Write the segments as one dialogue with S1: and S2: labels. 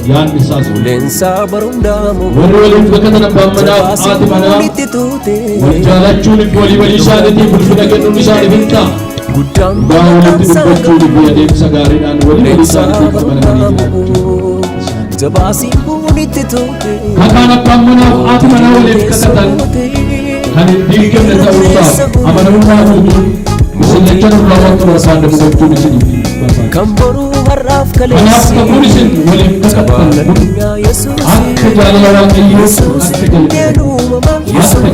S1: Yan isaas waliin bakka bammanaa haati manaa wal jaalachuun walii walii isaaniitiif ulfina kennuun isaaniif hin ta'a. Dhugaa walitti dubbachuun fi adeemsa gaariidhaan walii walii isaaniitiif amanamanii kakaan abbaan manaaf haati manaa waliif kadhatan kan hin diigamne ta'uusaaf amanamummaa guutuun isin jecha nurraa wanta barbaadamu gochuun isiniif kanaaf kafuun isin waliif kadhatan akka jaalala waaqayyoo akka garaa keessan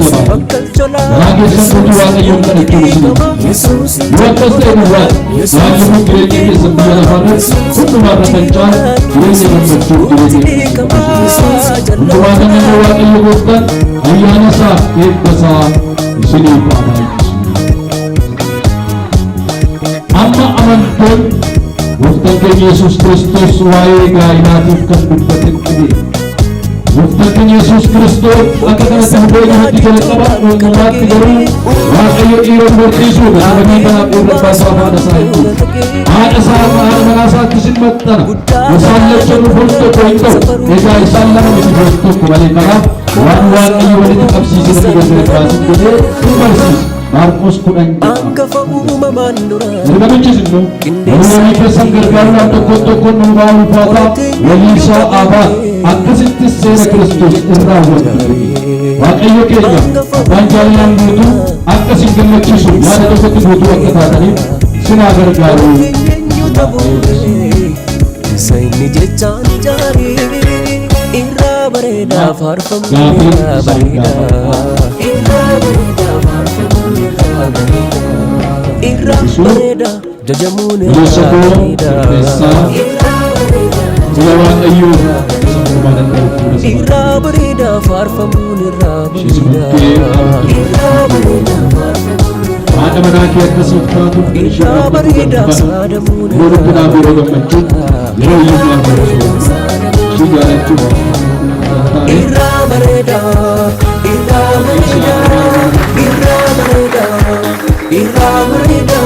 S1: guutuu waaqayyoon kadhachuun isiniif yoo akkas ta'e duwwaan waaqayyoon jireenya keessan biyya lafaarratti hundumaarra kan caalu jireenya gammachuu jireenya hundumaa kanneen waaqayyo gooftaan ayyaana isaa eebba isaa isiniif haa baay'isu. Amma amantoon gooftaan keenya Yesuus Kiristoos waa'ee gaa'elaatiif kan dubbate qaba. Gooftaan keenya Yesuus Kiristoos akka kanatti hubeenyi hundi jalqaba uummataatti garuu waaqayyo dhiirota horsiisuuf sababii kanaaf irra baasaa haadha isaa hedduu haadha manaa isaatti isin maxxana isaan lachan foon tokko hin ta'u egaa isaan lama miti foon tokko malee kanaaf waan waaqayyo walitti qabsiisee gargar baasin jedhee hin barsiisa. Marqos 10 namichis immoo namoonni keessan gargaaruudhaan tokkoon nuufaa ulfaataa walii isaa abaa akkasittis seera Kiristoos irraa hubatu. Waaqayyo keenya abbaan jaalalaan guutuu akka isin gammachiisu yaada tokkotti guutuu akka taataniif sinaa gargaaru. Sayni jechaan ijaarii irraa bareedaa faarfamuu irraa bareedaa irraa bareeda jajamuun irraa bareeda irraa bareeda faarfamuun irraa bareeda haadha manaa kee akkasiif taatu irraa bareeda saadamuun irraa gammachuu yeroo iyyuu si jaalachuu irraa bareeda irraa bareeda irraa bareeda irraa bareeda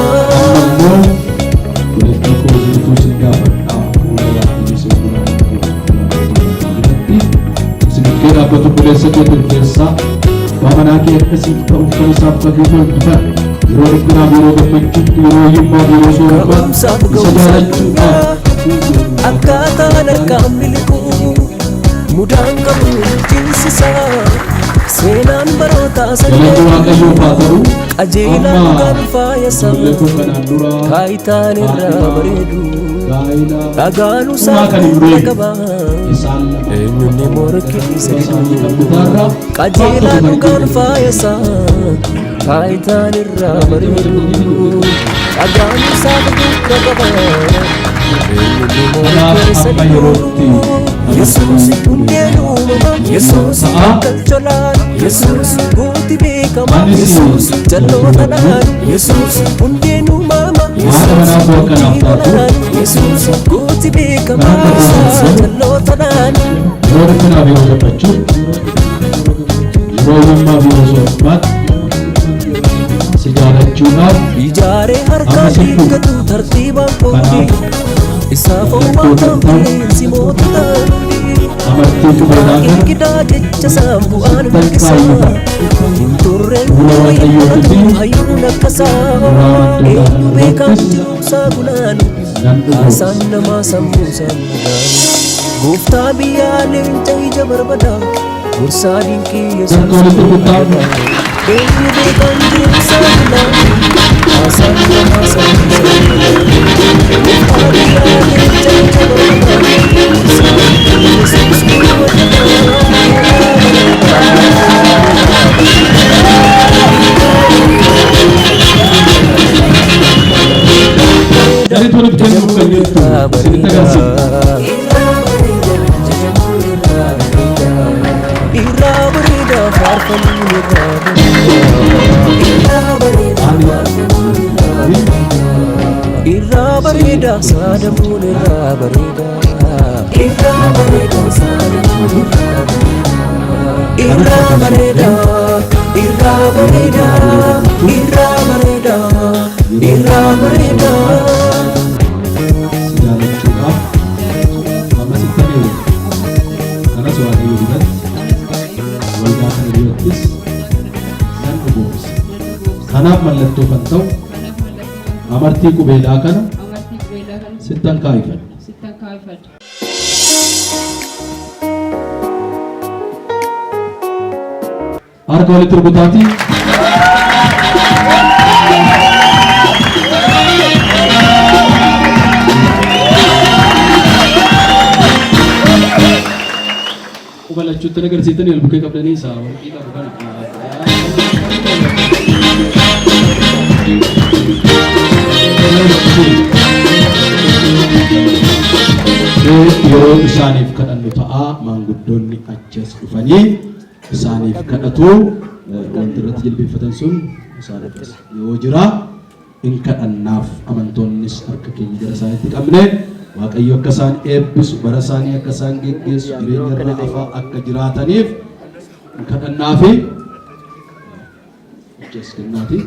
S1: Abbatu buleessa kee tirteessaa waamanaa kee akkasiif ta'uuf kan isaaf qabuuf hojjetan yeroo dhiphinaa yeroo gammachuutti yeroo hiyyummaa yeroo sooramaatti isa jaalachuudhaaf akkaataan harkaan miliquu mudaan qabu jinsisaa seenaan barootaa
S2: Galanni Waaqayyoof haa ta'u.
S1: qajeelaan kan faayasaa kaayitaan irraa bareedu dhagaanu saafuu qabaa eenyuun morkise qajeelaan kan faayasaa kaayitaan irraa bareedu dhagaanu saafuu qabaa Yesus undeluma Yesus kalcholan Yesus buti bekama Yesus jalotanan Yesus undeluma Yesus buti bekama jalotanan
S2: Yorkuna biyo bachu Yoruma biyo sobat Sejarahchunaaf
S1: ijaare harkaan hiikkatu tartiibaan kooti isaaf waan qilleensi moototaan Ilkidaa jecha isaan bu'aan mul'isaa hin turreen hayyuun akkasaa eenyu beekaan jiruusaa gunaanu haasaan namaa sammuusaan gunaanu gooftaa biyyaa leenca ija barbadaa gorsaa dinqii yesuus eenyu beekaan jiruusaa gunaanu haasaan namaa sammuusaan gunaanu gooftaa biyyaa leenca ija barbadaa gorsaa dinqii yesuus
S2: Dari tuan kita bukan itu. Kita kasih.
S1: Irra barida sadamun irra barida irra barida sadamun irra barida irra barida irra barida irra barida
S2: kanaaf mallattoo kan ta'u amartii qubeelaa kana sittan kaayifadhu. Harka walitti rukutaatii. Qubalachuutti agarsiisanii albuuqee qabdanii isaa warqii qabu kana. Yeroo isaaniif kadhannu ta'a maanguddoonni achas dhufanii isaaniif kadhatu wanti irratti jilbeeffatan sun isaaniifis yoo jira in kadhannaaf amantoonnis harka keenya gara isaaniitti qabne Waaqayyo akka isaan eebbisu bara isaanii akka isaan geggeessu jireenya irra hafaa akka jiraataniif in kadhannaafi jees kennaati.